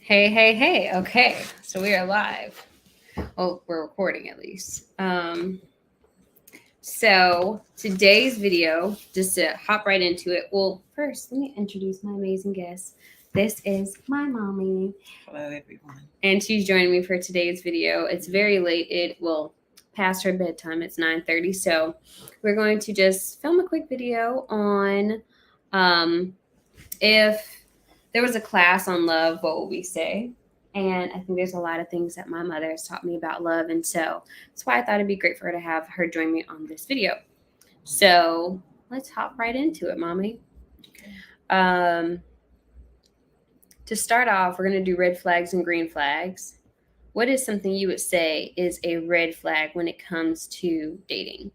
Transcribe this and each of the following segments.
Hey, hey, hey. Okay, so we are live. Well, we're recording at least. So today's video, just to hop right into it. Well, first, let me introduce my amazing guest. This is my mommy. Hello, everyone. And she's joining me for today's video. It's very late. Past her bedtime. It's 9:30. So we're going to just film a quick video on if there was a class on love, what would we say? And I think there's a lot of things that my mother has taught me about love. And so that's why I thought it'd be great for her to have her join me on this video. So let's hop right into it, mommy. Um, to start off, we're going to do red flags and green flags. What is something you would say is a red flag when it comes to dating?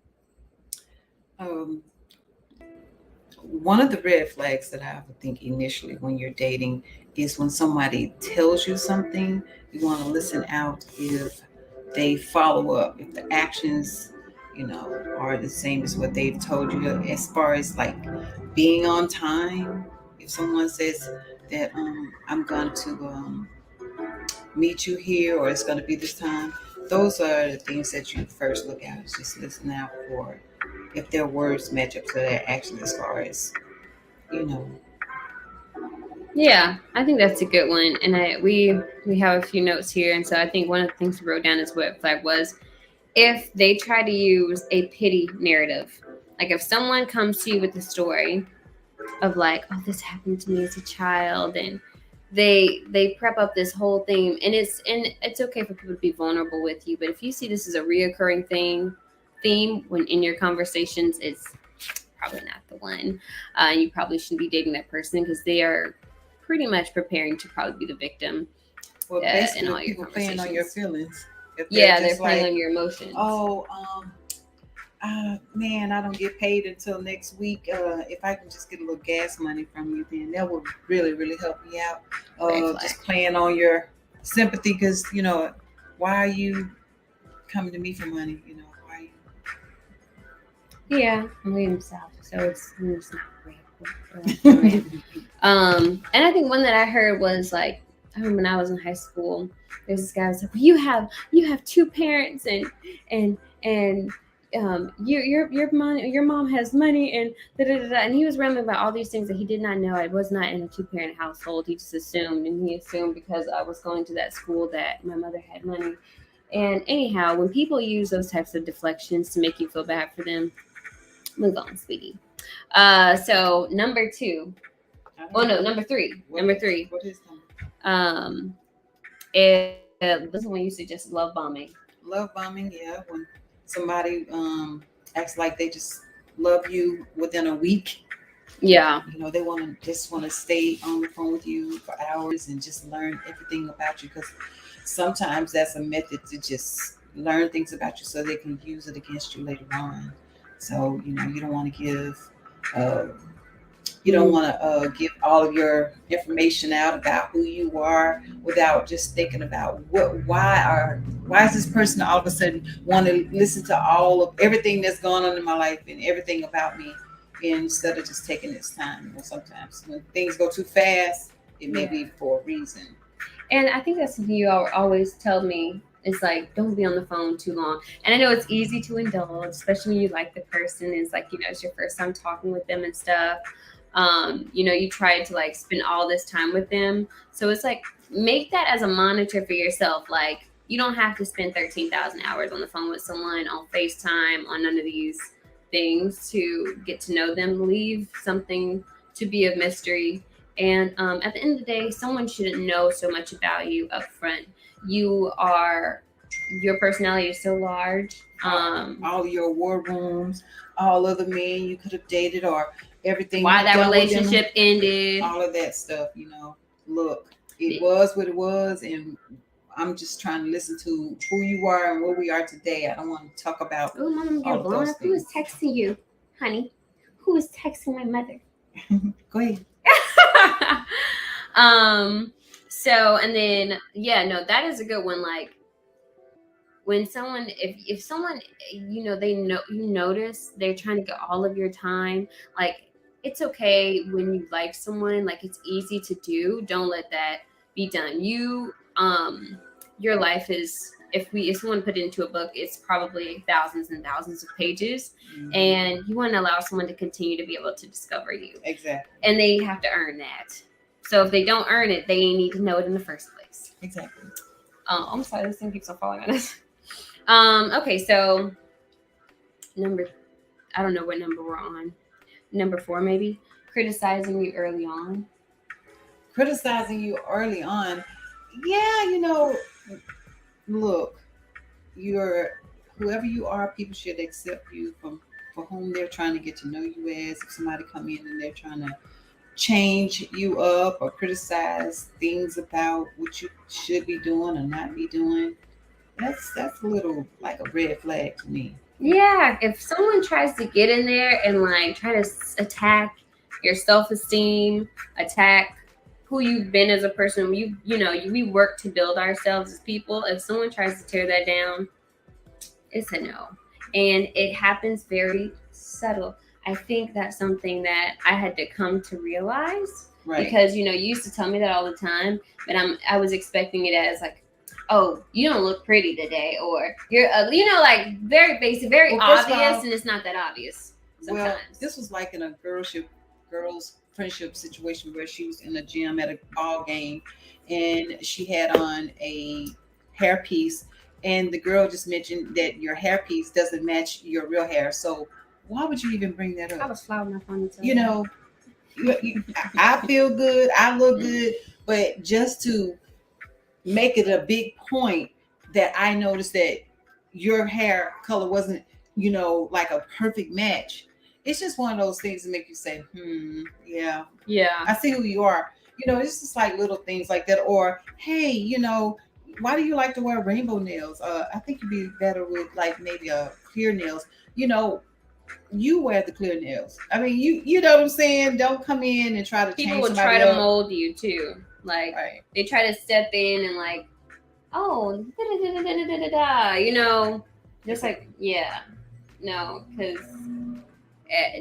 Um, One of the red flags that I would think initially when you're dating is when somebody tells you something, you want to listen out if they follow up, if the actions, are the same as what they've told you, as far as like being on time. If someone says that I'm going to meet you here or it's going to be this time, those are the things that you first look at. Is just listen out for if their words match up to their actions, as far as you know. Yeah, I think that's a good one. And we have a few notes here, and so I think one of the things we wrote down is what flag was if they try to use a pity narrative. Like if someone comes to you with a story of like, oh, this happened to me as a child, and they prep up this whole thing, and it's okay for people to be vulnerable with you, but if you see this as a reoccurring theme when in your conversations, it's probably not the one. You probably shouldn't be dating that person because they are pretty much preparing to probably be the victim Well, in basically, all your people playing on your conversations. feelings. If they're Yeah, they're just playing like, on your emotions. oh, man, I don't get paid until next week. If I can just get a little gas money from you, then that would really, really help me out. Red flag. Just playing on your sympathy, because why are you coming to me for money? Why are you? Yeah, I'm leaving south, so it's not red. And I think one that I heard was like, I remember when I was in high school, there's this guy who was like, well, you have two parents, and your mom has money, and da, da, da, da. And he was rambling about all these things that he did not know. I was not in a 2-parent household. He just assumed, and he assumed because I was going to that school that my mother had money. And anyhow, when people use those types of deflections to make you feel bad for them, move on, sweetie. So number two. Oh no, number three. Number three. What is Um, this is when you suggest love bombing. love bombing? Yeah, when somebody acts like they just love you within a week. Yeah. They want to stay on the phone with you for hours and just learn everything about you, because sometimes that's a method to just learn things about you so they can use it against you later on. So you don't want to give uh, give all of your information out about who you are without just thinking about why is this person all of a sudden want to listen to all of everything that's going on in my life and everything about me, instead of just taking its time. Sometimes when things go too fast, it may be for a reason. And I think that's something you always tell me. It's like, don't be on the phone too long. And I know it's easy to indulge, especially when you like the person. It's like, it's your first time talking with them and stuff. You try to like spend all this time with them. So it's like, make that as a monitor for yourself. Like, you don't have to spend 13,000 hours on the phone with someone, on FaceTime, on none of these things to get to know them. Leave something to be a mystery. And at the end of the day, someone shouldn't know so much about you up front. Your personality is so large. All your war rooms, all of the men you could have dated, or everything. Why that relationship ended. All of that stuff, Look, it was what it was, and I'm just trying to listen to who you are and where we are today. I don't want to talk about. Oh, Mom, you're blown up. Who is texting you, honey? Who is texting my mother? Go ahead. So, and then, that is a good one. Like, when someone, if someone, you notice they're trying to get all of your time, like, it's okay when you like someone, like, it's easy to do. Don't let that be done. Your life is, if someone put it into a book, it's probably thousands and thousands of pages, and you want to allow someone to continue to be able to discover you. Exactly. And they have to earn that. So if they don't earn it, they need to know it in the first place. Exactly. I'm sorry, this thing keeps on falling on us. Okay, so I don't know what number we're on. Number 4, maybe. Criticizing you early on. Criticizing you early on. Yeah, look, you're whoever you are, people should accept you for whom they're trying to get to know you as. If somebody come in and they're trying to change you up or criticize things about what you should be doing or not be doing, that's a little like a red flag to me. Yeah, if someone tries to get in there and like try to attack your self-esteem, attack who you've been as a person, we work to build ourselves as people. If someone tries to tear that down, it's a no. And it happens very subtle. I think that's something that I had to come to realize. Right. Because you used to tell me that all the time, but I was expecting it as like, oh, you don't look pretty today, or you're like very basic, very obvious, and it's not that obvious sometimes. Well, this was like in a girls friendship situation where she was in a gym at a ball game, and she had on a hairpiece, and the girl just mentioned that your hairpiece doesn't match your real hair. So why would you even bring that up? I was flying my ponytail. I feel good, I look good, but just to make it a big point that I noticed that your hair color wasn't, like a perfect match. It's just one of those things that make you say, yeah, I see who you are. It's just like little things like that. Or, hey, why do you like to wear rainbow nails? I think you'd be better with like maybe a clear nails. You wear the clear nails. I mean, you know what I'm saying? Don't come in and try to people change will somebody try up. to mold you too. Like Right. They try to step in and like, oh, just like, yeah, no, because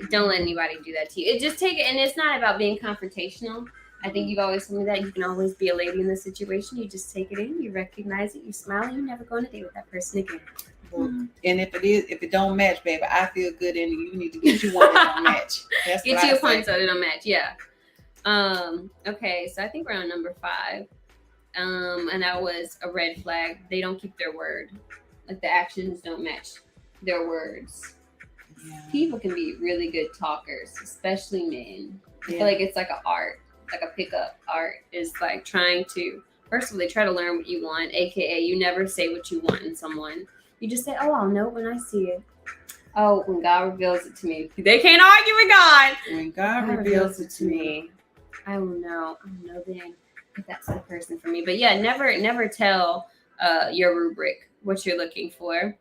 don't let anybody do that to you. It just take it, and it's not about being confrontational. I think you've always told me that you can always be a lady in this situation. You just take it in, you recognize it, you smile, and you never go on a date with that person again. And if it don't match, baby, I feel good, and you need to get you one that don't match. That's get you a point so it don't match. Yeah. Okay, so I think we're on number 5. And that was a red flag. They don't keep their word. Like the actions don't match their words. Yeah. People can be really good talkers, especially men. Yeah. I feel like it's like an art, like a pickup art is like trying to, first of all, they try to learn what you want, aka you never say what you want in someone. You just say, oh, I'll know when I see it. Oh, when God reveals it to me. They can't argue with God. When God reveals it to me, I will know. I'll know then if that's the person for me. But yeah, never tell your rubric, what you're looking for.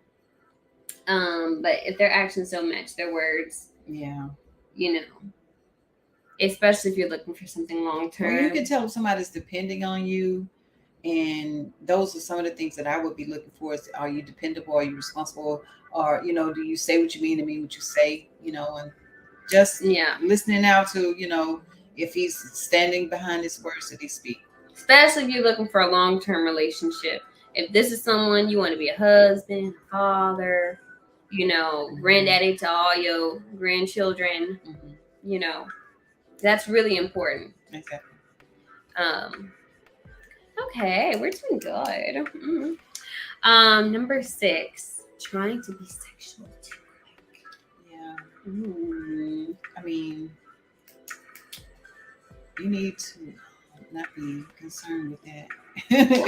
But if their actions don't match their words, yeah, especially if you're looking for something long term. Well, you can tell if somebody's depending on you. And those are some of the things that I would be looking for. Is, are you dependable? Are you responsible? Or, do you say what you mean and mean what you say? And just listening out to, if he's standing behind his words that he speaks. Especially if you're looking for a long-term relationship. If this is someone you want to be a husband, a father, granddaddy to all your grandchildren, that's really important. Exactly. Okay, we're doing good. Mm-hmm. Number 6, trying to be sexual too quick. Yeah. I mean, you need to not be concerned with that.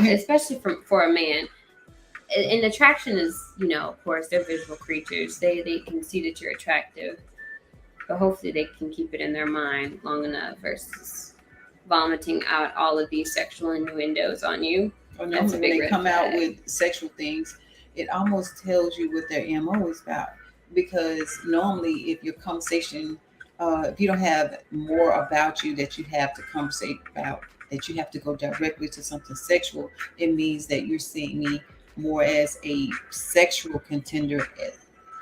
Especially for a man. And attraction is, of course, they're visual creatures. They can see that you're attractive. But hopefully they can keep it in their mind long enough versus vomiting out all of these sexual innuendos on you. That's a big when they come out with sexual things, it almost tells you what their MO is about. Because normally, if your conversation, if you don't have more about you that you have to conversate about, that you have to go directly to something sexual, it means that you're seeing me more as a sexual contender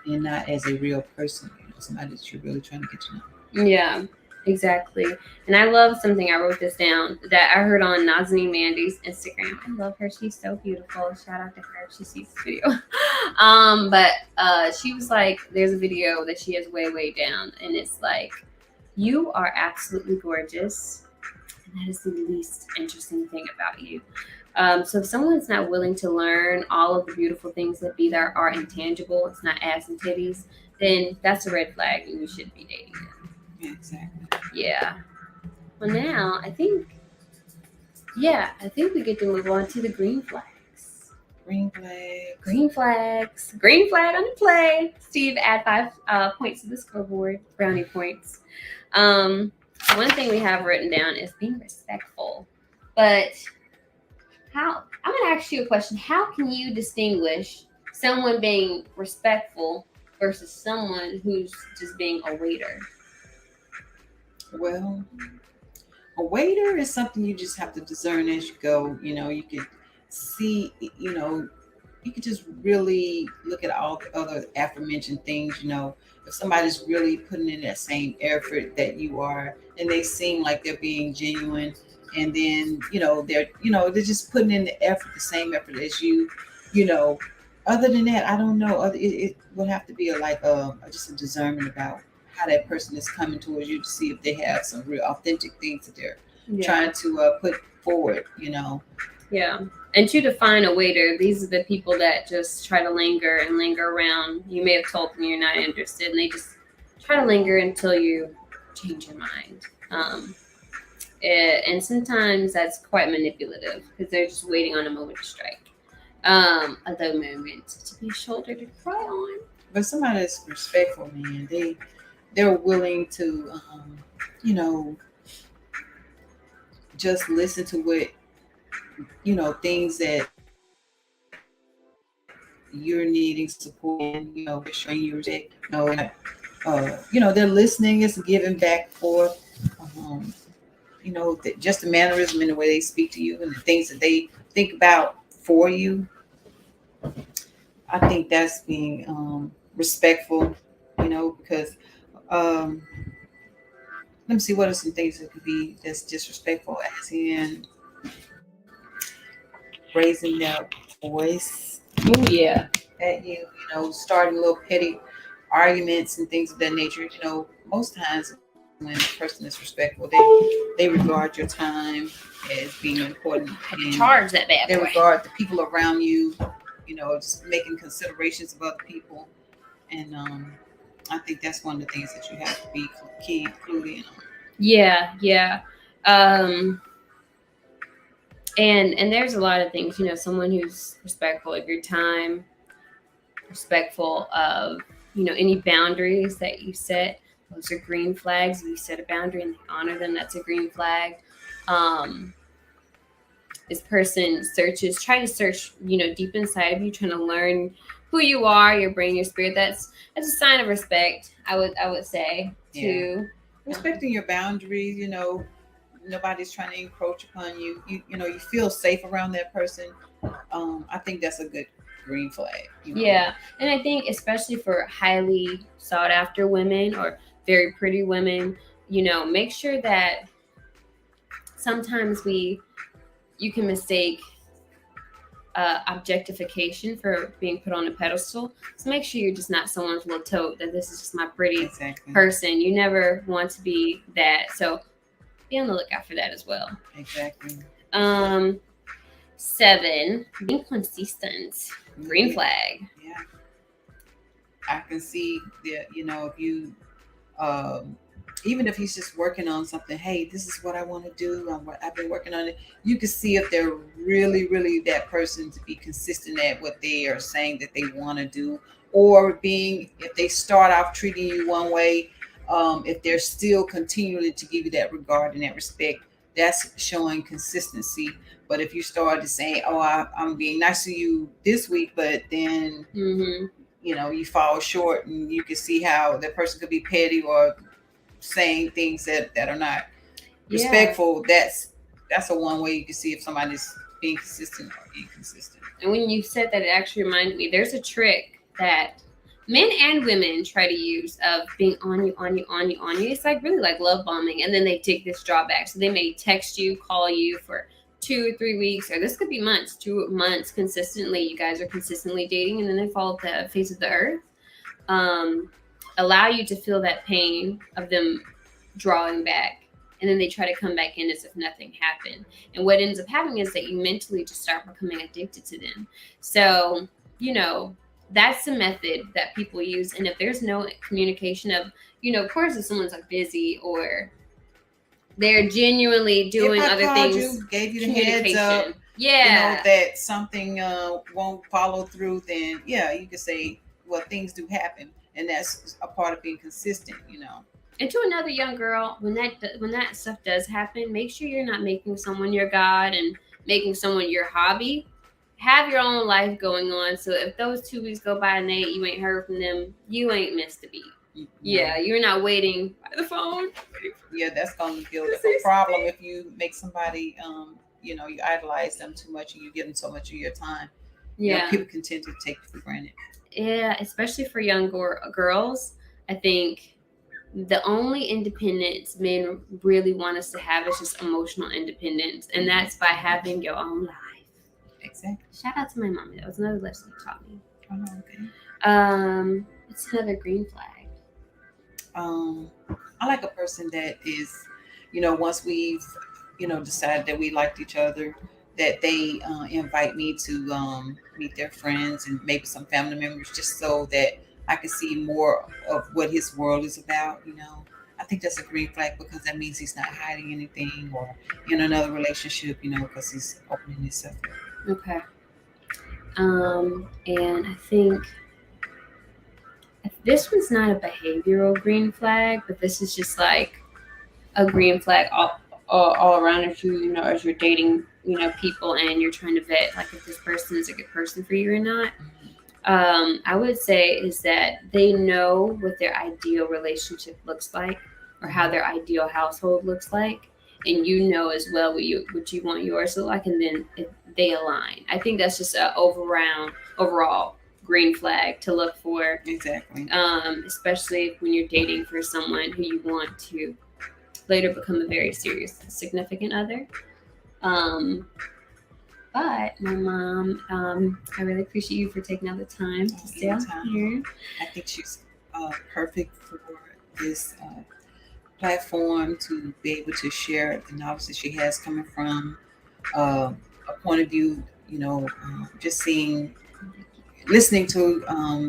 and not as a real person, somebody that you're really trying to get to know. Yeah. Exactly. And I love something, I wrote this down, that I heard on Nazanin Mandy's Instagram. I love her. She's so beautiful. Shout out to her if she sees this video. But she was like, there's a video that she has way down, and it's like, you are absolutely gorgeous. And that is the least interesting thing about you. So if someone's not willing to learn all of the beautiful things that be there are intangible, it's not ass and titties, then that's a red flag and you shouldn't be dating them. Yeah, exactly. Yeah. Well, now I think we get to move on to the green flags. Green flag. Green flags. Green flag on the play. Steve, add 5 points to the scoreboard. Brownie points. One thing we have written down is being respectful. But I'm going to ask you a question. How can you distinguish someone being respectful versus someone who's just being a waiter? Well, a waiter is something you just have to discern as you go. You could see, you could just really look at all the other aforementioned things. If somebody's really putting in that same effort that you are, and they seem like they're being genuine, and then they're just putting in the same effort as you. Other than that, I don't know. It would have to be just a discernment about how that person is coming towards you to see if they have some real authentic things that they're trying to put forward. Yeah. And to define a waiter, these are the people that just try to linger around. You may have told them you're not interested, and they just try to linger until you change your mind. And sometimes that's quite manipulative because they're just waiting on a moment to strike. At the moment to be a shoulder to cry on. But somebody that's respectful, man, they're willing to, just listen to what, things that you're needing support in, showing you respect, they're listening, it's giving back forth, just the mannerism and the way they speak to you and the things that they think about for you. I think that's being respectful, because let me see, what are some things that could be that's disrespectful, as in raising their voice Oh yeah. at you, starting little petty arguments and things of that nature. Most times when a person is respectful, they regard your time as being important, and Charge that bad they boy. regard the people around you, just making considerations of other people. And I think that's one of the things that you have to be clued in on. Yeah. And there's a lot of things, someone who's respectful of your time, respectful of, any boundaries that you set. Those are green flags. If you set a boundary and they honor them, that's a green flag. This person try to search, deep inside of you, trying to learn who you are, your brain, your spirit. That's a sign of respect, I would say, too. Respecting your boundaries, nobody's trying to encroach upon you. You feel safe around that person. I think that's a good green flag. Yeah. And I think especially for highly sought after women or very pretty women, make sure that sometimes you can mistake objectification for being put on a pedestal. So make sure you're just not someone's little tote, that this is just my pretty person. You never want to be that. So be on the lookout for that as well. Exactly. 7, being consistent. Green flag. Yeah. I can see that, if you, even if he's just working on something, hey, this is what I want to do. I've been working on it. You can see if they're really, really that person to be consistent at what they are saying that they want to do, or if they start off treating you one way, if they're still continuing to give you that regard and that respect, that's showing consistency. But if you start to say, oh, I'm being nice to you this week, but then, you fall short, and you can see how that person could be petty or saying things that are not respectful. That's a one way you can see if somebody's being consistent or inconsistent. And when you said that, it actually reminded me, there's a trick that men and women try to use of being on you, on you, on you, on you. It's like really like love bombing, and then they take this drawback. So they may text you, call you for 2 or 3 weeks, or this could be months, 2 months consistently. You guys are consistently dating, and then they fall off the face of the earth. Um, Allow you to feel that pain of them drawing back, and then they try to come back in as if nothing happened. And what ends up happening is that you mentally just start becoming addicted to them. So, you know, that's the method that people use. And if there's no communication of, of course, if someone's like busy or they're genuinely doing if I other called things, you, gave you the heads up, yeah, that something won't follow through, then yeah, you could say, well, things do happen, and that's a part of being consistent. And to another young girl, when that stuff does happen, make sure you're not making someone your god and making someone your hobby. Have your own life going on. So if those 2 weeks go by and you ain't heard from them, you ain't missed a beat. Yeah, you're not waiting by the phone. Yeah, that's going to build a problem if you make somebody, you idolize them too much and you give them so much of your time. Yeah, people can tend to take you for granted. Yeah, especially for young girls. I think the only independence men really want us to have is just emotional independence, and that's by having your own life. Exactly. Shout out to my mom. That was another lesson she taught me. Oh, okay. It's another green flag. I like a person that is, once we've, decided that we liked each other, that they invite me to meet their friends and maybe some family members, just so that I can see more of what his world is about. I think that's a green flag, because that means he's not hiding anything or in another relationship, because he's opening himself up. Okay. And I think this one's not a behavioral green flag, but this is just like a green flag all around if as you're dating, people and you're trying to vet like if this person is a good person for you or not. I would say is that they know what their ideal relationship looks like or how their ideal household looks like, and as well what you want yours to look like, and then if they align. I think that's just an overall green flag to look for. Exactly. Especially when you're dating for someone who you want to later become a very serious, significant other. But my mom, I really appreciate you for taking out the time to stay on here. I think she's perfect for this platform to be able to share the knowledge that she has coming from a point of view, just listening to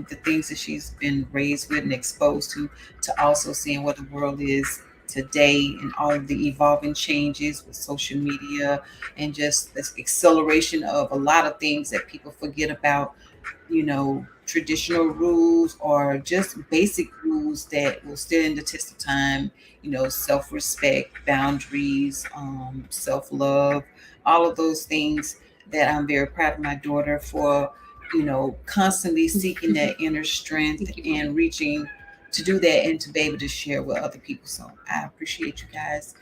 the things that she's been raised with and exposed to also seeing what the world is today and all of the evolving changes with social media and just this acceleration of a lot of things that people forget about, traditional rules or just basic rules that will stand the test of time, self-respect, boundaries, self-love, all of those things that I'm very proud of my daughter for, constantly seeking that inner strength and reaching to do that and to be able to share with other people. So I appreciate you guys,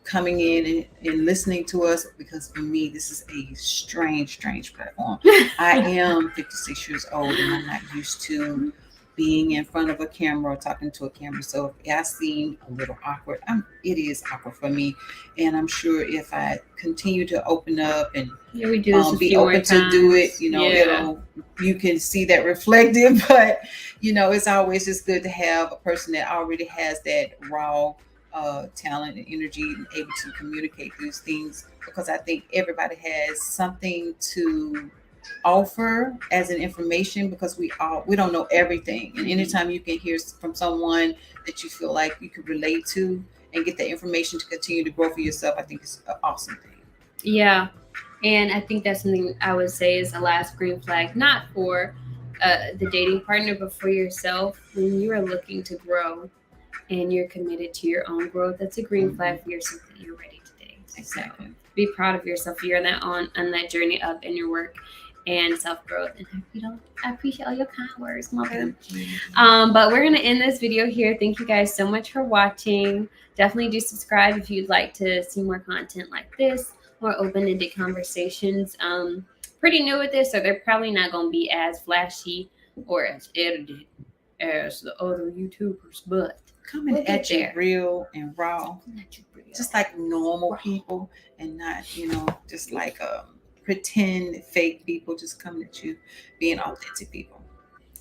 coming in and listening to us, because for me, this is a strange platform. I am 56 years old and I'm not used to being in front of a camera or talking to a camera. So if I seem a little awkward, it is awkward for me. And I'm sure if I continue to open up and be open to do it, you can see that reflective. But, it's always just good to have a person that already has that raw talent and energy and able to communicate these things, because I think everybody has something to offer as an information, because we don't know everything, and anytime you can hear from someone that you feel like you could relate to and get that information to continue to grow for yourself, I think it's an awesome thing. Yeah, and I think that's something I would say is the last green flag, not for the dating partner, but for yourself. When you are looking to grow and you're committed to your own growth, that's a green flag for yourself that you're ready to date. Exactly. So be proud of yourself. You're on that journey up in your work and self-growth. And I appreciate all your kind words, mother. But we're going to end this video here. Thank you guys so much for watching. Definitely do subscribe if you'd like to see more content like this, more open-ended conversations. Pretty new with this, so they're probably not going to be as flashy or as edited as the other YouTubers, but Coming we'll get at you there. real and raw, just like normal people, and not, just like pretend fake people just coming at you, being authentic people.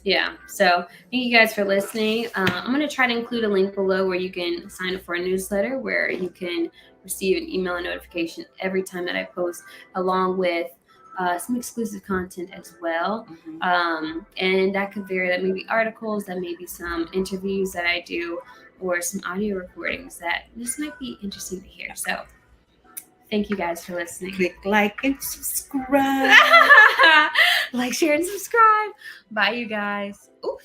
Yeah. So thank you guys for listening. I'm going to try to include a link below where you can sign up for a newsletter where you can receive an email and notification every time that I post, along with some exclusive content as well. And that could vary. That may be articles, that may be some interviews that I do, or some audio recordings that this might be interesting to hear. So thank you guys for listening. Click like and subscribe. Like, share, and subscribe. Bye, you guys. Ooh.